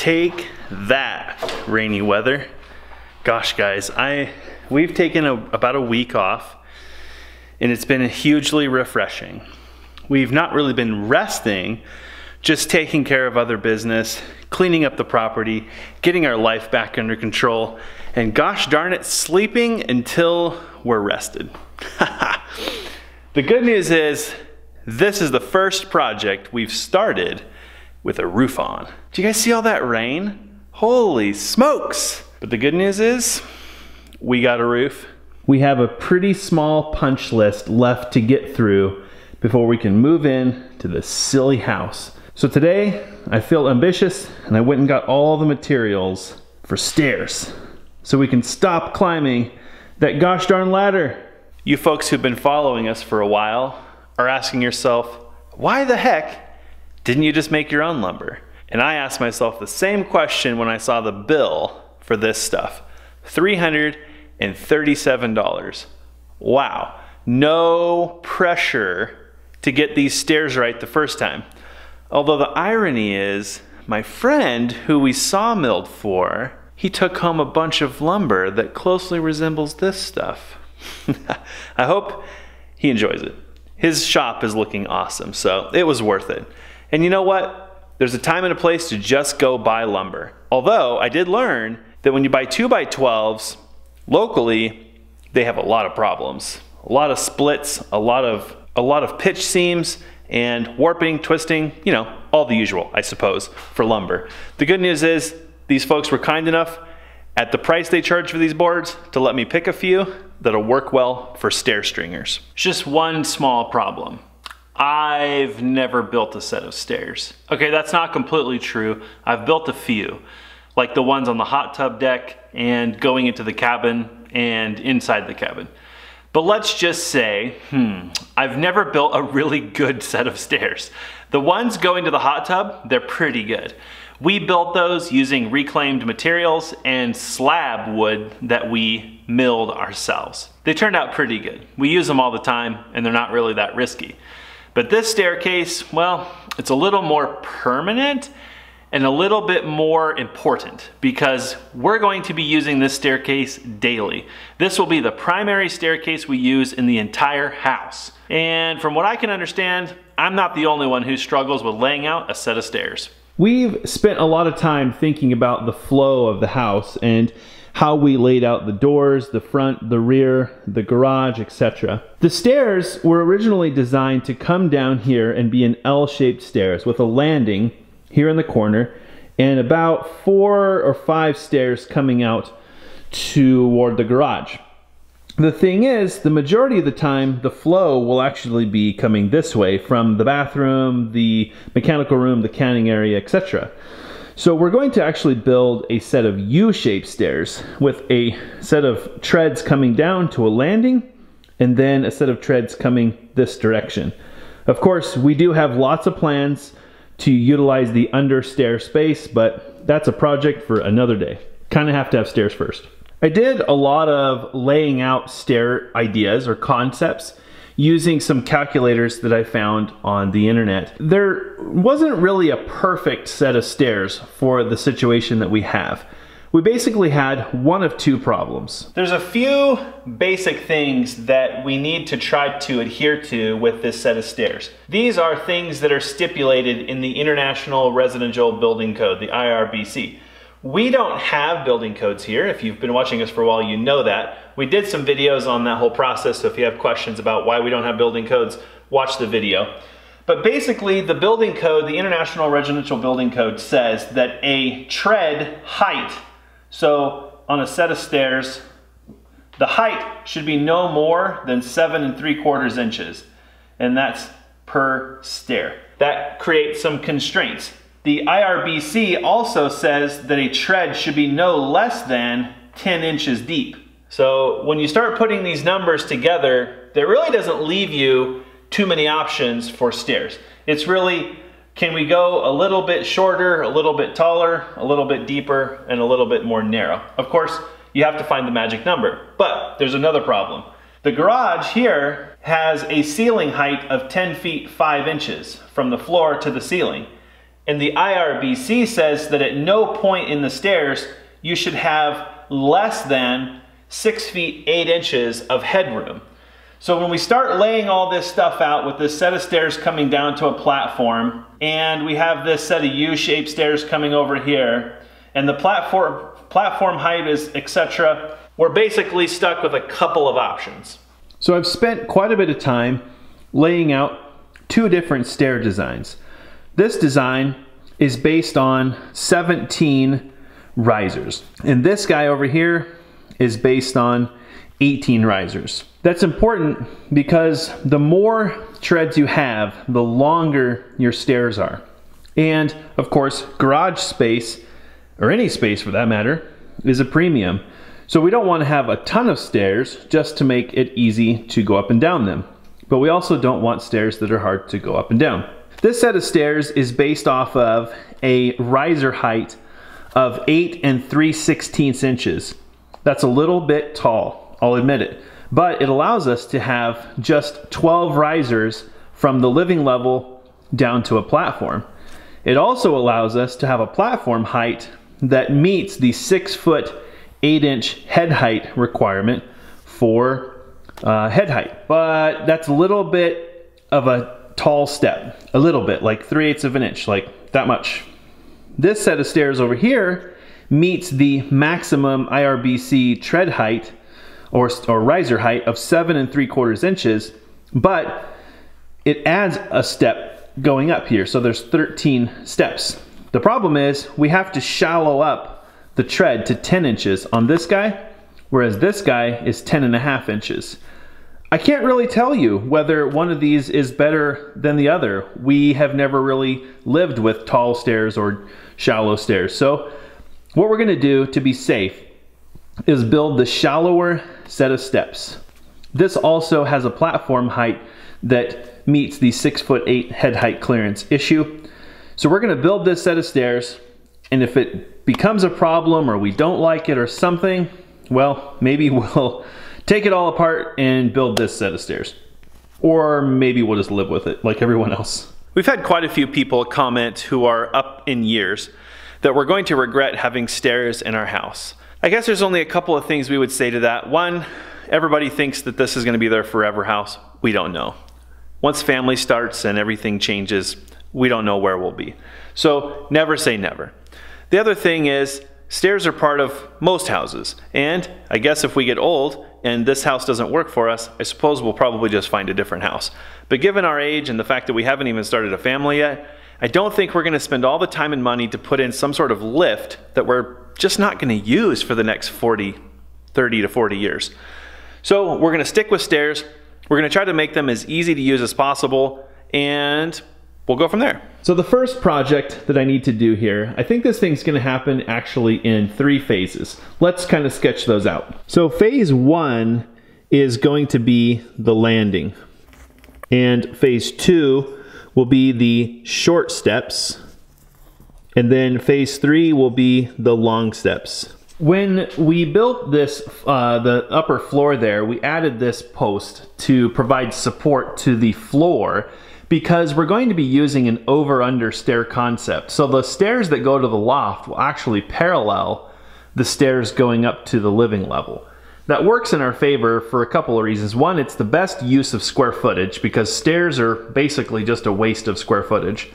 Take that, rainy weather. Gosh guys, we've taken about a week off and it's been hugely refreshing. We've not really been resting, just taking care of other business, cleaning up the property, getting our life back under control, and gosh darn it, sleeping until we're rested. The good news is, this is the first project we've started with a roof on. Do you guys see all that rain? Holy smokes! But the good news is, we got a roof. We have a pretty small punch list left to get through before we can move in to this silly house. So today, I feel ambitious and I went and got all the materials for stairs so we can stop climbing that gosh darn ladder. You folks who've been following us for a while are asking yourself, why the heck didn't you just make your own lumber? And I asked myself the same question when I saw the bill for this stuff. $337. Wow, no pressure to get these stairs right the first time. Although the irony is, my friend who we sawmilled for, he took home a bunch of lumber that closely resembles this stuff. I hope he enjoys it. His shop is looking awesome, so it was worth it. And you know what? There's a time and a place to just go buy lumber. Although I did learn that when you buy 2x12s, locally, they have a lot of problems. A lot of splits, a lot of pitch seams, and warping, twisting, you know, all the usual, I suppose, for lumber. The good news is, these folks were kind enough at the price they charge for these boards to let me pick a few that'll work well for stair stringers. Just one small problem. I've never built a set of stairs. Okay, that's not completely true. I've built a few, like the ones on the hot tub deck and going into the cabin and inside the cabin. But let's just say, I've never built a really good set of stairs. The ones going to the hot tub, they're pretty good. We built those using reclaimed materials and slab wood that we milled ourselves. They turned out pretty good. We use them all the time and they're not really that risky. But this staircase, well, it's a little more permanent and a little bit more important because we're going to be using this staircase daily. This will be the primary staircase we use in the entire house. And from what I can understand, I'm not the only one who struggles with laying out a set of stairs. We've spent a lot of time thinking about the flow of the house and how we laid out the doors, the front, the rear, the garage, etc. The stairs were originally designed to come down here and be an L-shaped stairs with a landing here in the corner and about 4 or 5 stairs coming out toward the garage. The thing is, the majority of the time, the flow will actually be coming this way from the bathroom, the mechanical room, the canning area, etc. So we're going to actually build a set of U-shaped stairs with a set of treads coming down to a landing and then a set of treads coming this direction. Of course, we do have lots of plans to utilize the under stair space, but that's a project for another day. Kind of have to have stairs first. I did a lot of laying out stair ideas or concepts using some calculators that I found on the internet. There wasn't really a perfect set of stairs for the situation that we have. We basically had one of two problems. There's a few basic things that we need to try to adhere to with this set of stairs. These are things that are stipulated in the International Residential Building Code, the IRBC. We don't have building codes here. If you've been watching us for a while, you know that. We did some videos on that whole process, so if you have questions about why we don't have building codes, watch the video. But basically, the building code, the International Residential Building Code, says that a tread height, so on a set of stairs, the height should be no more than 7 3/4 inches, and that's per stair. That creates some constraints. The IRBC also says that a tread should be no less than 10 inches deep. So when you start putting these numbers together, there really doesn't leave you too many options for stairs. It's really, can we go a little bit shorter, a little bit taller, a little bit deeper, and a little bit more narrow? Of course, you have to find the magic number, but there's another problem. The garage here has a ceiling height of 10 feet 5 inches from the floor to the ceiling. And the IRBC says that at no point in the stairs you should have less than 6 feet 8 inches of headroom. So when we start laying all this stuff out with this set of stairs coming down to a platform, and we have this set of U-shaped stairs coming over here, and the platform height is etc., we're basically stuck with a couple of options. So I've spent quite a bit of time laying out 2 different stair designs. This design is based on 17 risers, and this guy over here is based on 18 risers. That's important because the more treads you have, the longer your stairs are. And of course, garage space, or any space for that matter, is a premium. So we don't want to have a ton of stairs just to make it easy to go up and down them. But we also don't want stairs that are hard to go up and down. This set of stairs is based off of a riser height of 8 3/16 inches. That's a little bit tall, I'll admit it. But it allows us to have just 12 risers from the living level down to a platform. It also allows us to have a platform height that meets the 6 foot 8 inch head height requirement for head height. But that's a little bit of a tall step. A little bit, like 3/8 of an inch, like that much. This set of stairs over here meets the maximum IRBC tread height or riser height of 7 3/4 inches, but it adds a step going up here, so there's 13 steps. The problem is we have to shallow up the tread to 10 inches on this guy, whereas this guy is 10.5 inches. I can't really tell you whether one of these is better than the other. We have never really lived with tall stairs or shallow stairs. So what we're gonna do to be safe is build the shallower set of steps. This also has a platform height that meets the 6'8" head height clearance issue. So we're gonna build this set of stairs, and if it becomes a problem or we don't like it or something, well, maybe we'll take it all apart and build this set of stairs. Or maybe we'll just live with it like everyone else. We've had quite a few people comment who are up in years that we're going to regret having stairs in our house. I guess there's only a couple of things we would say to that. One, everybody thinks that this is going to be their forever house. We don't know. Once family starts and everything changes, we don't know where we'll be. So never say never. The other thing is, stairs are part of most houses. And I guess if we get old and this house doesn't work for us, I suppose we'll probably just find a different house. But given our age and the fact that we haven't even started a family yet, I don't think we're going to spend all the time and money to put in some sort of lift that we're just not going to use for the next 30 to 40 years. So we're going to stick with stairs. We're going to try to make them as easy to use as possible, and we'll go from there. So the first project that I need to do here, I think this thing's going to happen actually in 3 phases. Let's kind of sketch those out. So phase 1 is going to be the landing, and phase 2 will be the short steps, and then phase 3 will be the long steps. When we built this, the upper floor there, we added this post to provide support to the floor because we're going to be using an over-under stair concept. So the stairs that go to the loft will actually parallel the stairs going up to the living level. That works in our favor for a couple of reasons. One, it's the best use of square footage because stairs are basically just a waste of square footage.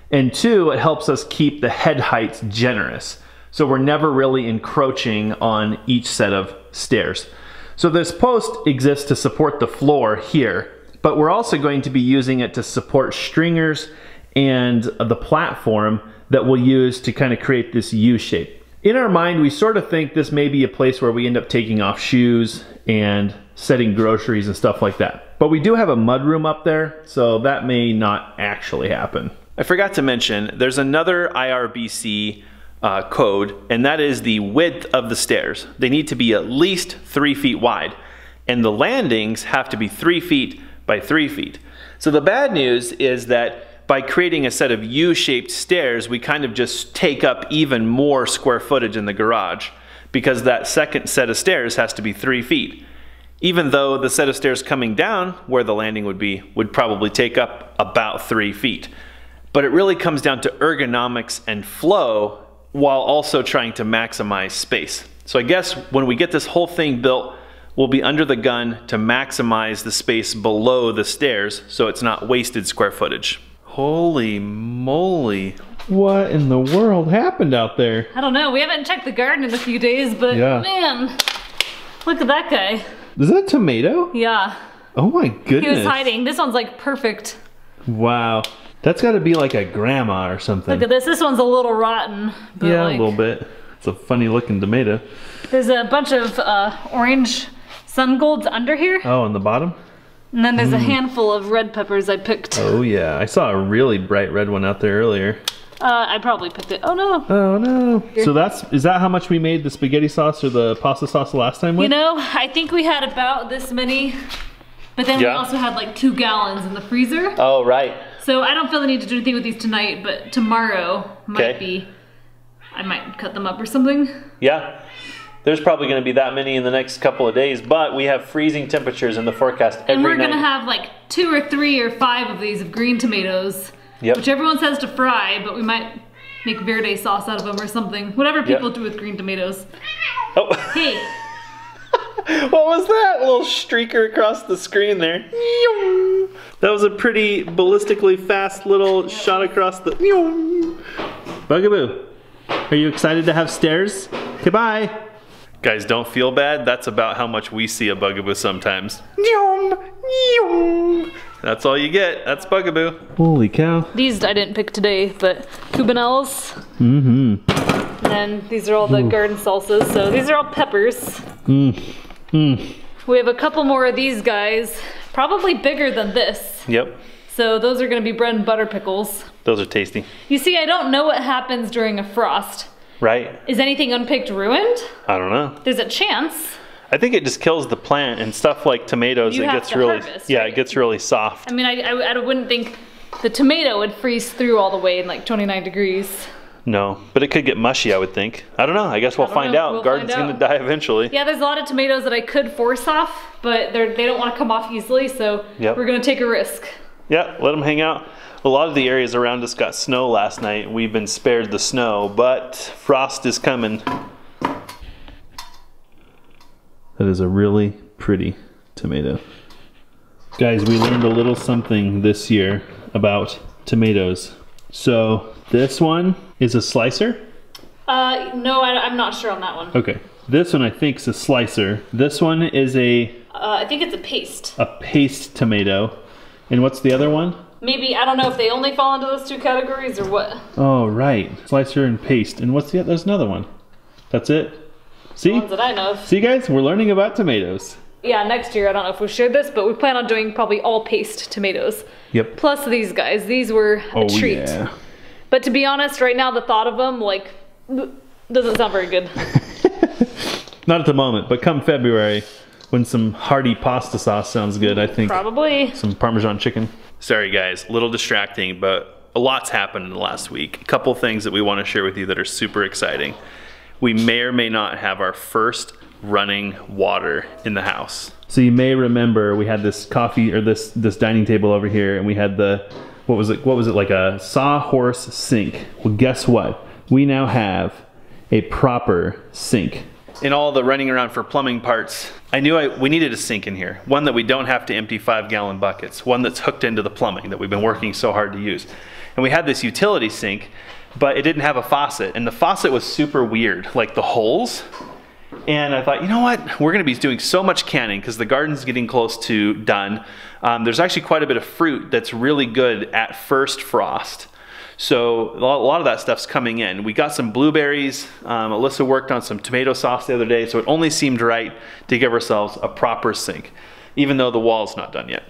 And 2, it helps us keep the head heights generous. So we're never really encroaching on each set of stairs. So this post exists to support the floor here, but we're also going to be using it to support stringers and the platform that we'll use to kind of create this U shape. In our mind, we sort of think this may be a place where we end up taking off shoes and setting groceries and stuff like that. But we do have a mudroom up there, so that may not actually happen. I forgot to mention, there's another IRBC code, and that is the width of the stairs. They need to be at least 3 feet wide, and the landings have to be 3 feet by 3 feet. So the bad news is that by creating a set of U-shaped stairs, we kind of just take up even more square footage in the garage because that second set of stairs has to be 3 feet. Even though the set of stairs coming down where the landing would be would probably take up about 3 feet. But it really comes down to ergonomics and flow while also trying to maximize space. So I guess when we get this whole thing built, we'll be under the gun to maximize the space below the stairs so it's not wasted square footage. Holy moly. What in the world happened out there? I don't know. We haven't checked the garden in a few days, but man, look at that guy. Is that a tomato? Yeah. Oh my goodness. He was hiding. This one's like perfect. Wow. That's got to be like a grandma or something. Look at this. This one's a little rotten. But yeah, like, a little bit. It's a funny looking tomato. There's a bunch of orange sun golds under here. Oh, on the bottom? And then there's a handful of red peppers I picked. Oh yeah, I saw a really bright red one out there earlier. I probably picked it. Oh no. Oh no. So is that how much we made the spaghetti sauce or the pasta sauce last time with? You know, I think we had about this many, but then we also had like 2 gallons in the freezer. Oh, right. So I don't feel the need to do anything with these tonight, but tomorrow might be, I might cut them up or something. Yeah. There's probably going to be that many in the next couple of days, but we have freezing temperatures in the forecast every night. And we're going to have like 2 or 3 or 5 of these of green tomatoes, which everyone says to fry, but we might make verde sauce out of them or something. Whatever people do with green tomatoes. Oh. Hey. What was that? A little streaker across the screen there. That was a pretty ballistically fast little shot across the... Bugaboo, are you excited to have stairs? Goodbye. Guys, don't feel bad. That's about how much we see a bugaboo sometimes. That's all you get. That's bugaboo. Holy cow. These I didn't pick today, but cubanelles. And then these are all the garden salsas. So these are all peppers. We have a couple more of these guys, probably bigger than this. Yep. So those are gonna be bread and butter pickles. Those are tasty. You see, I don't know what happens during a frost. Right. Is anything unpicked ruined? I don't know. There's a chance. I think it just kills the plant, and stuff like tomatoes, it gets really, harvest, right? It gets really soft. I mean, I wouldn't think the tomato would freeze through all the way in like 29 degrees. No, but it could get mushy, I would think. I don't know. I guess we'll find out. Garden's gonna die eventually. Yeah, there's a lot of tomatoes that I could force off, but they don't want to come off easily, so we're gonna take a risk. Yeah, let them hang out. A lot of the areas around us got snow last night. We've been spared the snow, but frost is coming. That is a really pretty tomato. Guys, we learned a little something this year about tomatoes. So this one is a slicer? No, I'm not sure on that one. Okay, this one I think is a slicer. This one is I think it's a paste. A paste tomato. And what's the other one? Maybe, I don't know if they only fall into those 2 categories or what. Oh, right. Slicer and paste. And what's there's another one. That's it? See? The ones that I know of. See, guys? We're learning about tomatoes. Yeah, next year, I don't know if we shared this, but we plan on doing probably all paste tomatoes. Yep. Plus these guys. These were a treat. Yeah. But to be honest, right now, the thought of them, like, doesn't sound very good. Not at the moment, but come February, when some hearty pasta sauce sounds good, I think. Probably. Some Parmesan chicken. Sorry guys, a little distracting, but a lot's happened in the last week. A couple things that we want to share with you that are super exciting. We may or may not have our first running water in the house. So you may remember we had this coffee, or this dining table over here, and we had the, what was it, like a sawhorse sink. Well, guess what? We now have a proper sink. In all the running around for plumbing parts, I knew we needed a sink in here. One that we don't have to empty 5-gallon buckets. One that's hooked into the plumbing that we've been working so hard to use. And we had this utility sink, but it didn't have a faucet. And the faucet was super weird, like the holes. And I thought, you know what? We're gonna be doing so much canning because the garden's getting close to done. There's actually quite a bit of fruit that's really good at first frost. So a lot of that stuff's coming in. We got some blueberries. Alyssa worked on some tomato sauce the other day, so it only seemed right to give ourselves a proper sink, even though the wall's not done yet.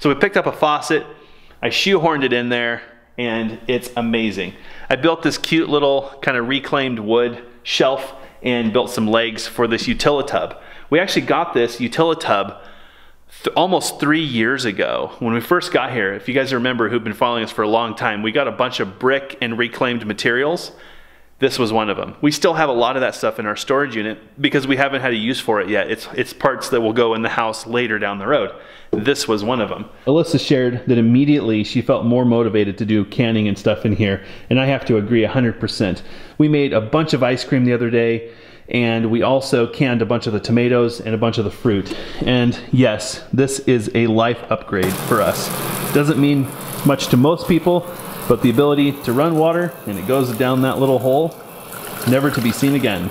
So we picked up a faucet, I shoehorned it in there, and it's amazing. I built this cute little kind of reclaimed wood shelf and built some legs for this utilitub. We actually got this utilitub almost 3 years ago when we first got here. If you guys remember, who've been following us for a long time, we got a bunch of brick and reclaimed materials. This was one of them. We still have a lot of that stuff in our storage unit because we haven't had a use for it yet. It's parts that will go in the house later down the road. This was one of them. Alyssa shared that immediately she felt more motivated to do canning and stuff in here, and I have to agree 100%. We made a bunch of ice cream the other day, and we also canned a bunch of the tomatoes and a bunch of the fruit. And yes, this is a life upgrade for us. Doesn't mean much to most people, but the ability to run water and it goes down that little hole, never to be seen again.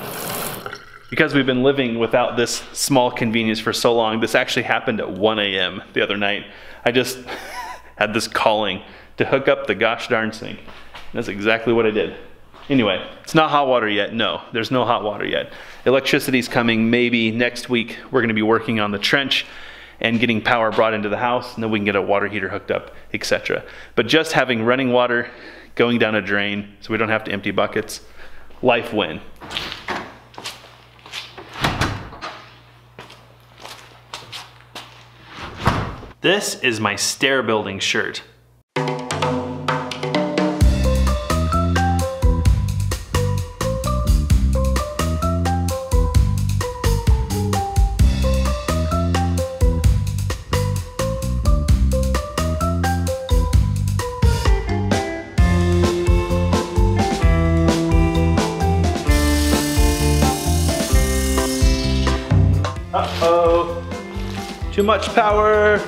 Because we've been living without this small convenience for so long, this actually happened at 1 a.m. the other night. I just had this calling to hook up the gosh darn sink. And that's exactly what I did. Anyway, it's not hot water yet. No, there's no hot water yet. Electricity's coming maybe next week. We're gonna be working on the trench and getting power brought into the house, and then we can get a water heater hooked up, etc. But just having running water going down a drain so we don't have to empty buckets, life win. This is my stair building shirt. Uh-oh, too much power.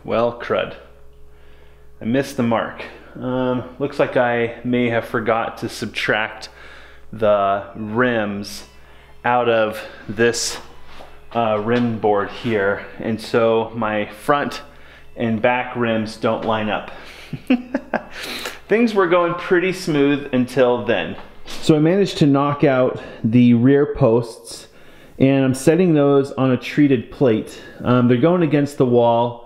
Well, crud. I missed the mark. Looks like I may have forgot to subtract the rims out of this rim board here, and so my front and back rims don't line up. Things were going pretty smooth until then. So I managed to knock out the rear posts, and I'm setting those on a treated plate. They're going against the wall,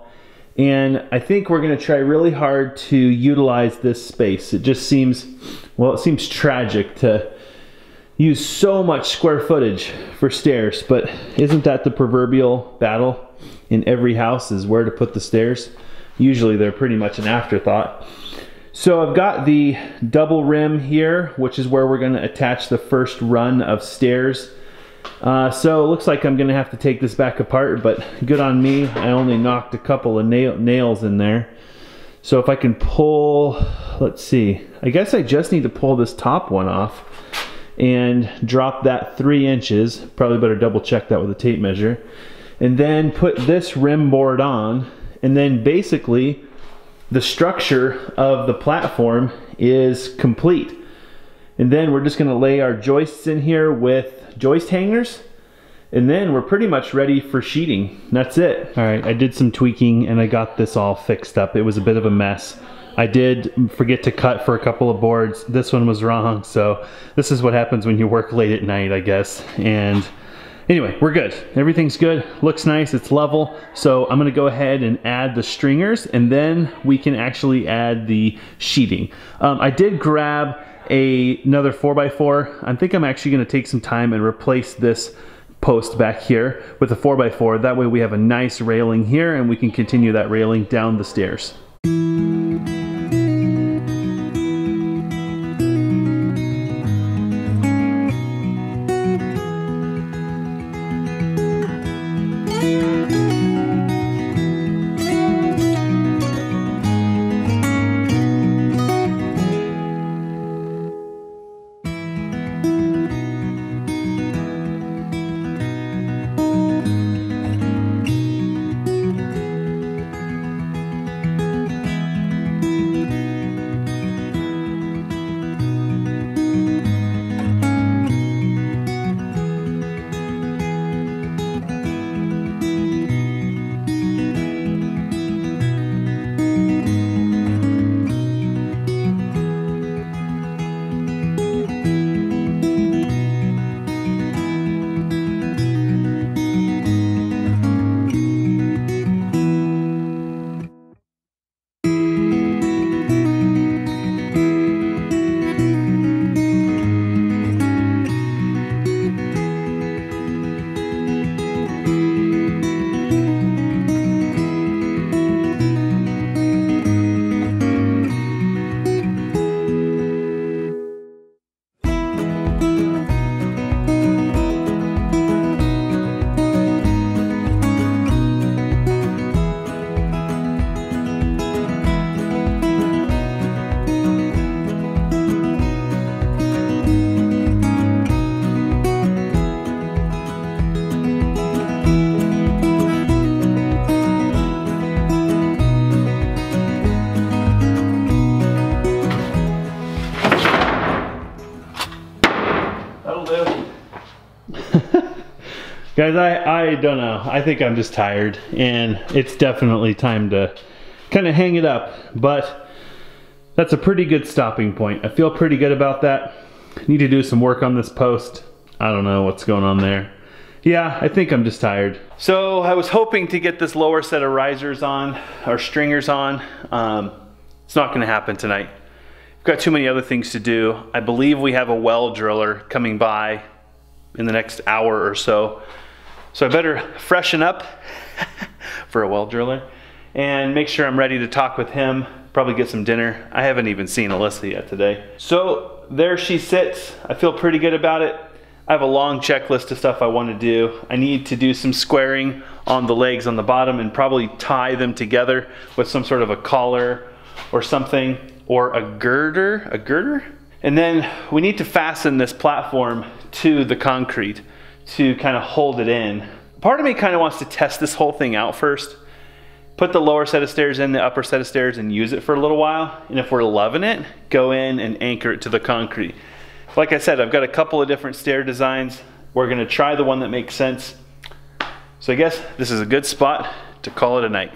and I think we're going to try really hard to utilize this space. It just seems, well, it seems tragic to use so much square footage for stairs, but isn't that the proverbial battle in every house, is where to put the stairs? Usually they're pretty much an afterthought. So I've got the double rim here, which is where we're going to attach the first run of stairs. So it looks like I'm going to have to take this back apart, but good on me. I only knocked a couple of nails in there. So if I can pull, let's see, I guess I just need to pull this top one off and drop that 3 inches. Probably better double check that with a tape measure. And then put this rim board on, and then basically the structure of the platform is complete. And then we're just gonna lay our joists in here with joist hangers, and then we're pretty much ready for sheeting. That's it. All right, I did some tweaking and I got this all fixed up. It was a bit of a mess. I did forget to cut for a couple of boards. This one was wrong, so this is what happens when you work late at night, I guess. And anyway, we're good. Everything's good, looks nice, it's level. So I'm gonna go ahead and add the stringers, and then we can actually add the sheeting. I did grab another 4x4. I think I'm actually gonna take some time and replace this post back here with a 4x4. That way we have a nice railing here, and we can continue that railing down the stairs. Guys, I don't know. I think I'm just tired, and it's definitely time to kind of hang it up, but that's a pretty good stopping point. I feel pretty good about that. Need to do some work on this post. I don't know what's going on there. Yeah, I think I'm just tired. So I was hoping to get this lower set of risers on, or stringers on. It's not gonna happen tonight. We've got too many other things to do. I believe we have a well driller coming by in the next hour or so. So I better freshen up for a well driller and make sure I'm ready to talk with him, probably get some dinner. I haven't even seen Alyssa yet today. So there she sits. I feel pretty good about it. I have a long checklist of stuff I want to do. I need to do some squaring on the legs on the bottom and probably tie them together with some sort of a collar or something, or a girder? And then we need to fasten this platform to the concrete to kind of hold it in. Part of me kind of wants to test this whole thing out first, put the lower set of stairs in the upper set of stairs and use it for a little while. And if we're loving it, go in and anchor it to the concrete. Like I said, I've got a couple of different stair designs. We're gonna try the one that makes sense. So I guess this is a good spot to call it a night.